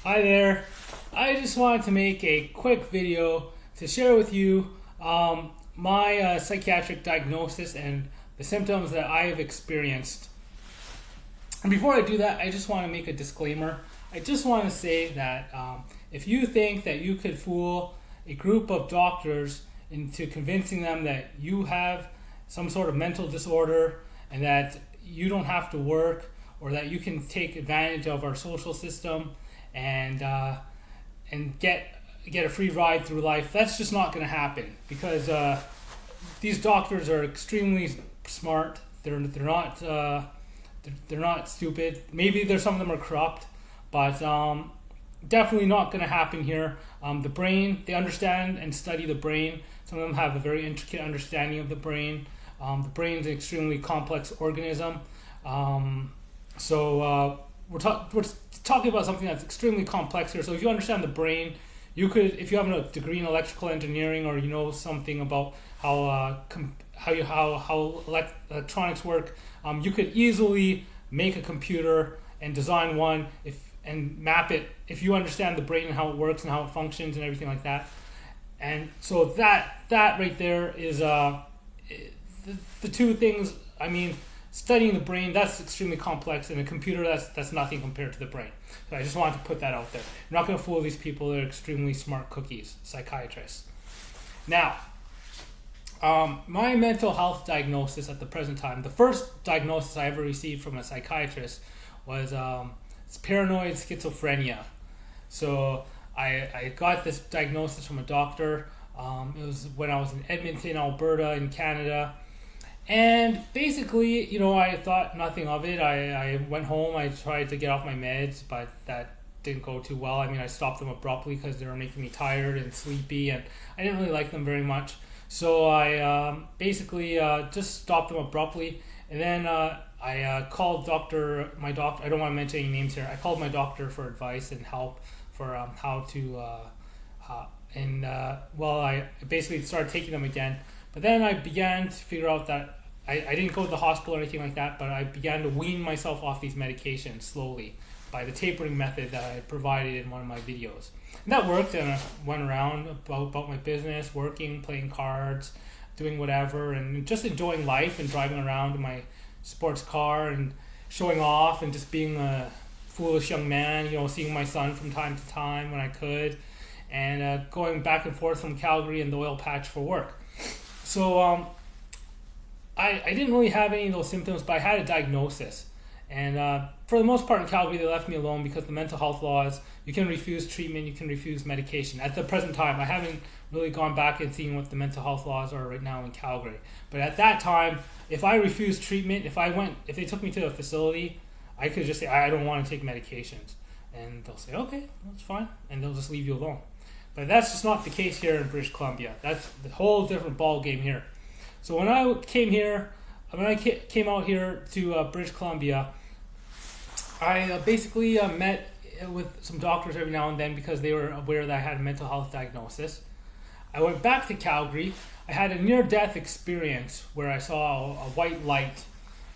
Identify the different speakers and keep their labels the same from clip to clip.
Speaker 1: Hi there. I just wanted to make a quick video to share with you my psychiatric diagnosis and the symptoms that I have experienced. And before I do that, I just want to make a disclaimer. I just want to say that if you think that you could fool a group of doctors into convincing them that you have some sort of mental disorder and that you don't have to work or that you can take advantage of our social system and get a free ride through life, that's just not going to happen, because these doctors are extremely smart. They're not stupid. Maybe some of them are corrupt, but definitely not going to happen here. The brain, they understand and study the brain. Some of them have a very intricate understanding of the brain. The brain is an extremely complex organism. We're talking about something that's extremely complex here. So if you understand the brain, you could, if you have a degree in electrical engineering, or you know something about how electronics work, you could easily make a computer and design one and map it if you understand the brain and how it works and how it functions and everything like that. And so that right there is the two things. I mean, studying the brain, that's extremely complex, and a computer, that's nothing compared to the brain. So I just wanted to put that out there. You're not going to fool these people. They're extremely smart cookies, psychiatrists. Now, my mental health diagnosis at the present time, the first diagnosis I ever received from a psychiatrist was it's paranoid schizophrenia. So I got this diagnosis from a doctor. It was when I was in Edmonton, Alberta, in Canada. And basically, I thought nothing of it. I went home, I tried to get off my meds, but that didn't go too well. I mean, I stopped them abruptly because they were making me tired and sleepy, and I didn't really like them very much. So I basically just stopped them abruptly. And then I called my doctor. I don't want to mention any names here. I called my doctor for advice and help for how to, I basically started taking them again. But then I began to figure out that I didn't go to the hospital or anything like that, but I began to wean myself off these medications slowly by the tapering method that I provided in one of my videos. And that worked, and I went around about my business, working, playing cards, doing whatever, and just enjoying life and driving around in my sports car and showing off and just being a foolish young man, seeing my son from time to time when I could, and going back and forth from Calgary and the oil patch for work. So I didn't really have any of those symptoms, but I had a diagnosis. And for the most part in Calgary, they left me alone because the mental health laws, you can refuse treatment, you can refuse medication. At the present time, I haven't really gone back and seen what the mental health laws are right now in Calgary. But at that time, if I refused treatment, if they took me to a facility, I could just say, I don't want to take medications. And they'll say, okay, that's fine. And they'll just leave you alone. But that's just not the case here in British Columbia. That's the whole different ball game here. So when I came out here to British Columbia, I basically met with some doctors every now and then because they were aware that I had a mental health diagnosis. I went back to Calgary. I had a near-death experience where I saw a white light,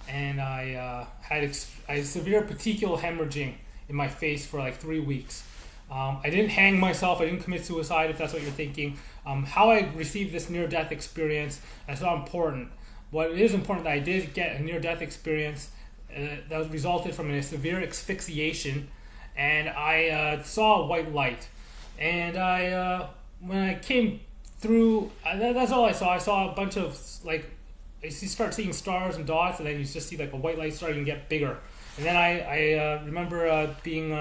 Speaker 1: and I had severe petechial hemorrhaging in my face for like 3 weeks. I didn't hang myself. I didn't commit suicide, if that's what you're thinking. How I received this near-death experience, that's not important. What is important, that I did get a near-death experience that resulted from a severe asphyxiation, and I saw a white light. And when I came through, that's all I saw. I saw a bunch of, you start seeing stars and dots, and then you just see like a white light starting to get bigger. And then I remember being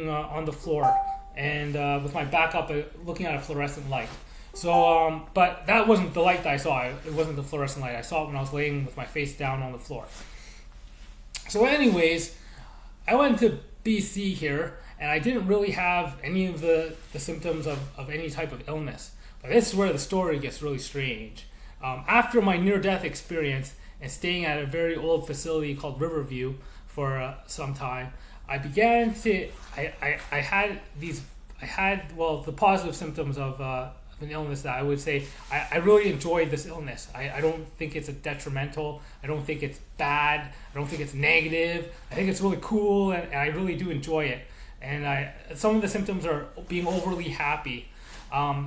Speaker 1: on the floor and with my back up, looking at a fluorescent light. So, but that wasn't the light that I saw. It wasn't the fluorescent light. I saw it when I was laying with my face down on the floor. So anyways, I went to BC here, and I didn't really have any of the symptoms of any type of illness. But this is where the story gets really strange. After my near-death experience and staying at a very old facility called Riverview for some time, I began to, I had the positive symptoms of an illness that I would say I really enjoyed this illness. I don't think it's a detrimental. I don't think it's bad. I don't think it's negative. I think it's really cool, and I really do enjoy it. and some of the symptoms are being overly happy.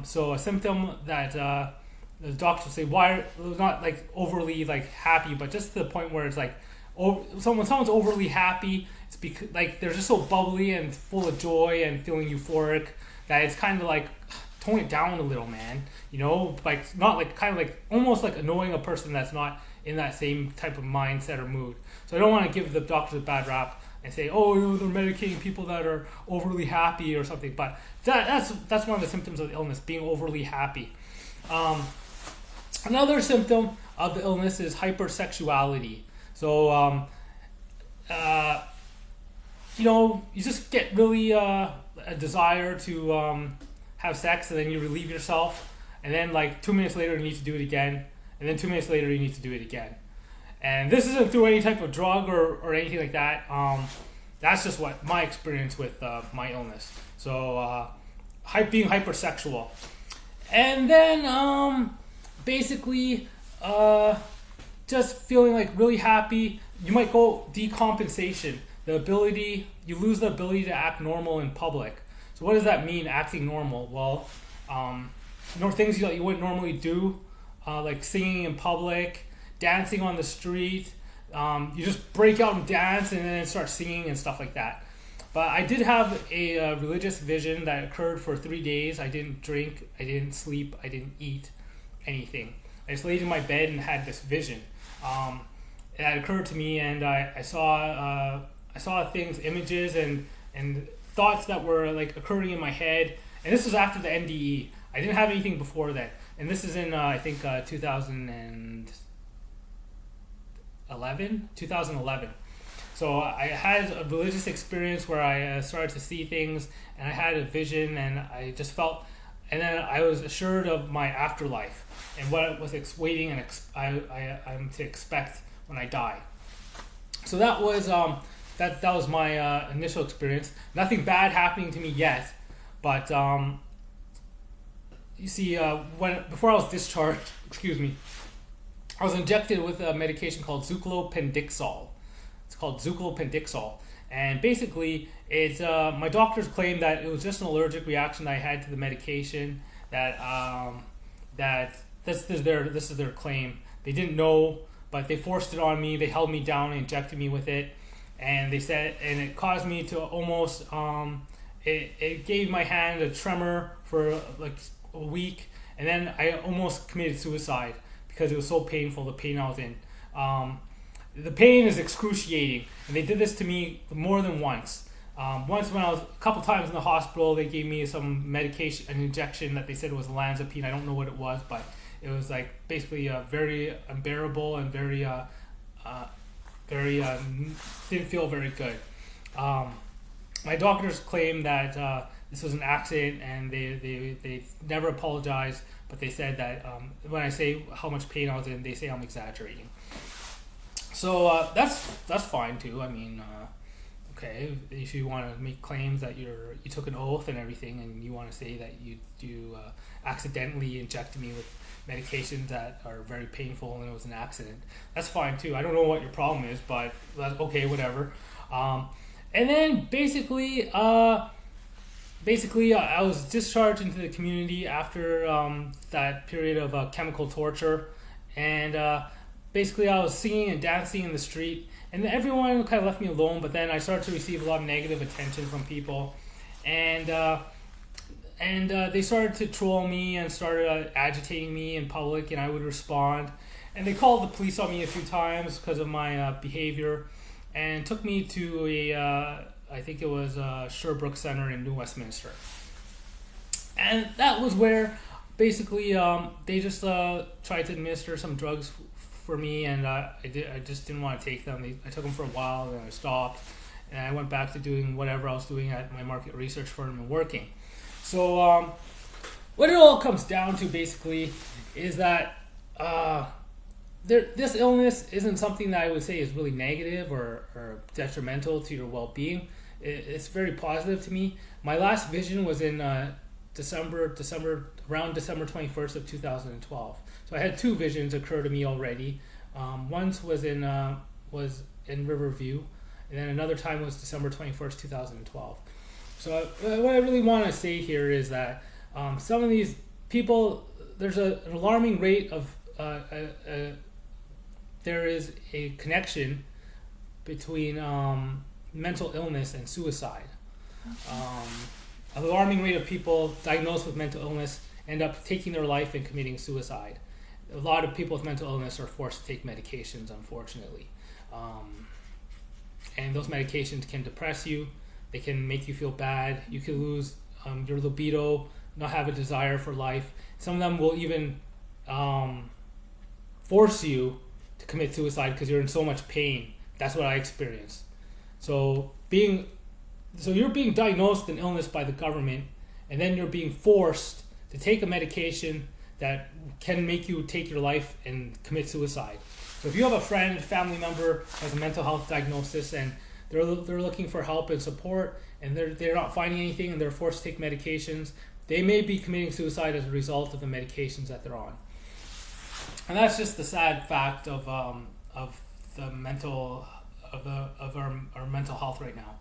Speaker 1: So a symptom that the doctors say, why not like overly like happy, but just to the point where it's like, someone's overly happy, it's because like they're just so bubbly and full of joy and feeling euphoric that it's kind of like, tone it down a little, man. Like not like kind of like almost like annoying a person that's not in that same type of mindset or mood. So I don't want to give the doctors a bad rap and say, oh, they're medicating people that are overly happy or something. But that's one of the symptoms of the illness, being overly happy. Another symptom of the illness is hypersexuality. So, you just get really a desire to have sex, and then you relieve yourself, and then like 2 minutes later you need to do it again, and then 2 minutes later you need to do it again. And this isn't through any type of drug or anything like that. That's just what my experience with my illness. So being hypersexual. And then basically just feeling like really happy. You might go decompensation. You lose the ability to act normal in public. So what does that mean, acting normal? Well, things that you wouldn't normally do, like singing in public, dancing on the street. You just break out and dance and then start singing and stuff like that. But I did have a religious vision that occurred for 3 days. I didn't drink, I didn't sleep, I didn't eat anything. I just laid in my bed and had this vision. That occurred to me, and I saw things, images, and thoughts that were like occurring in my head. And this was after the NDE. I didn't have anything before that. And this is in I think 2011. So I had a religious experience where I started to see things, and I had a vision, and I just felt, and then I was assured of my afterlife and what I was waiting and I'm to expect when I die. So that was that was my initial experience. Nothing bad happening to me yet, but you see, before I was discharged, I was injected with a medication called Zuclopendixol. It's called Zuclopendixol, and basically, it's my doctors claimed that it was just an allergic reaction I had to the medication. That this is their claim. They didn't know, but they forced it on me. They held me down and injected me with it, and they said, and it caused me to almost it gave my hand a tremor for like a week, and then I almost committed suicide because it was so painful, the pain I was in. The pain is excruciating, and they did this to me more than once. Once when I was a couple times in the hospital, they gave me some medication, an injection that they said was olanzapine. I don't know what it was, but it was like basically very unbearable and very didn't feel very good. My doctors claim that this was an accident, and they never apologized, but they said that when I say how much pain I was in, they say I'm exaggerating. So that's fine too. I mean, okay, if you want to make claims that you took an oath and everything, and you want to say that you accidentally injected me with medications that are very painful and it was an accident, that's fine too. I don't know what your problem is, but that's okay, whatever. And then basically I was discharged into the community after that period of chemical torture, and basically I was singing and dancing in the street, and everyone kind of left me alone. But then I started to receive a lot of negative attention from people, and they started to troll me and started agitating me in public, and I would respond. And they called the police on me a few times because of my behavior, and took me to I think it was Sherbrooke Center in New Westminster. And that was where basically they just tried to administer some drugs for me, and I just didn't want to take them. I took them for a while, and I stopped, and I went back to doing whatever I was doing at my market research firm and working. So what it all comes down to basically is that this illness isn't something that I would say is really negative or detrimental to your well-being. It's very positive to me. My last vision was in December around December 21st of 2012. So I had two visions occur to me already. Once was in Riverview, and then another time was December 21st, 2012. So what I really want to say here is that some of these people, there's an alarming rate of there is a connection between mental illness and suicide. An alarming rate of people diagnosed with mental illness end up taking their life and committing suicide. A lot of people with mental illness are forced to take medications, unfortunately. And those medications can depress you. They can make you feel bad. You can lose your libido, not have a desire for life. Some of them will even force you to commit suicide because you're in so much pain. That's what I experienced. So you're being diagnosed with an illness by the government, and then you're being forced to take a medication that can make you take your life and commit suicide. So if you have a friend, family member has a mental health diagnosis, and they're looking for help and support, and they're not finding anything, and they're forced to take medications, they may be committing suicide as a result of the medications that they're on. And that's just the sad fact of the mental of our mental health right now.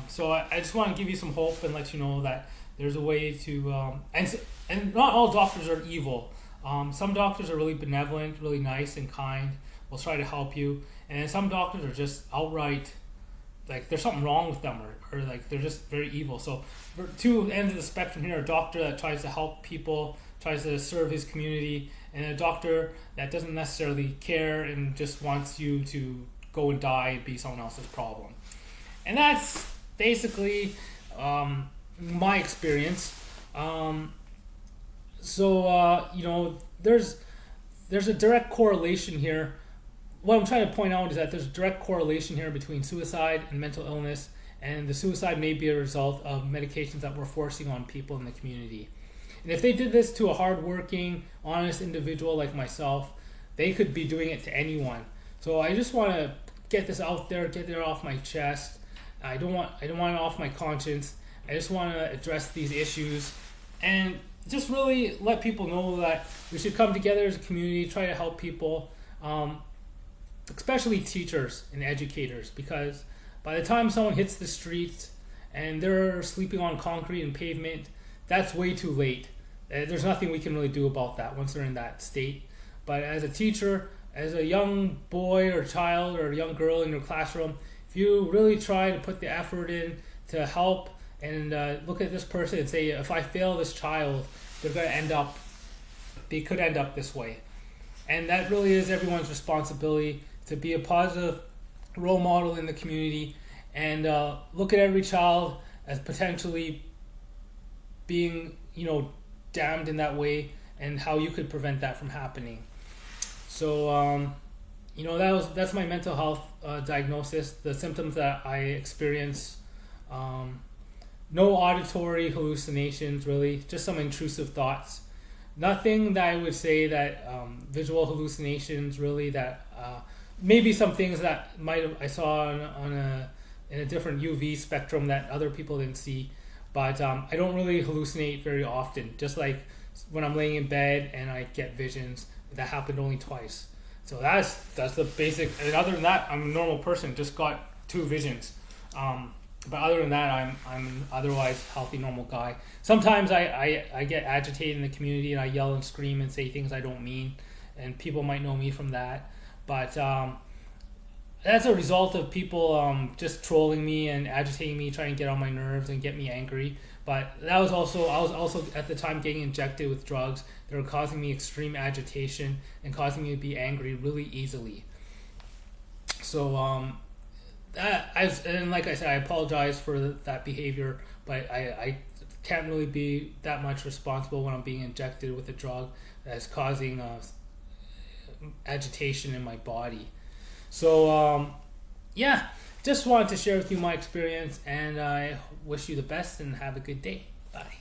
Speaker 1: So I just want to give you some hope and let you know that there's a way to and not all doctors are evil. Some doctors are really benevolent, really nice and kind, will try to help you, and then some doctors are just outright like there's something wrong with them, or like they're just very evil. So for two ends of the spectrum here, a doctor that tries to help people, tries to serve his community, and a doctor that doesn't necessarily care and just wants you to go and die and be someone else's problem. And that's basically my experience. There's a direct correlation here. What I'm trying to point out is that there's a direct correlation here between suicide and mental illness, and the suicide may be a result of medications that we're forcing on people in the community. And if they did this to a hardworking, honest individual like myself, they could be doing it to anyone. So I just want to get this out there, get it off my chest. I don't want it off my conscience. I just want to address these issues and just really let people know that we should come together as a community, try to help people, especially teachers and educators, because by the time someone hits the streets and they're sleeping on concrete and pavement, that's way too late. There's nothing we can really do about that once they're in that state. But as a teacher, as a young boy or child or a young girl in your classroom, if you really try to put the effort in to help and look at this person and say, if I fail this child, they could end up this way. And that really is everyone's responsibility to be a positive role model in the community and look at every child as potentially being, damned in that way, and how you could prevent that from happening. So, that's my mental health diagnosis, the symptoms that I experience. No auditory hallucinations, really, just some intrusive thoughts. Nothing that I would say that visual hallucinations, really, that maybe some things that I saw in a different UV spectrum that other people didn't see. But I don't really hallucinate very often, just like when I'm laying in bed and I get visions. That happened only twice. So that's the basic. And other than that, I'm a normal person, just got 2 visions. But other than that, I'm an otherwise healthy, normal guy. Sometimes I get agitated in the community and I yell and scream and say things I don't mean, and people might know me from that. But that's a result of people just trolling me and agitating me, trying to get on my nerves and get me angry. But I was also at the time getting injected with drugs that were causing me extreme agitation and causing me to be angry really easily. So and like I said, I apologize for that behavior, but I can't really be that much responsible when I'm being injected with a drug that's causing agitation in my body. So just wanted to share with you my experience, and I wish you the best and have a good day. Bye.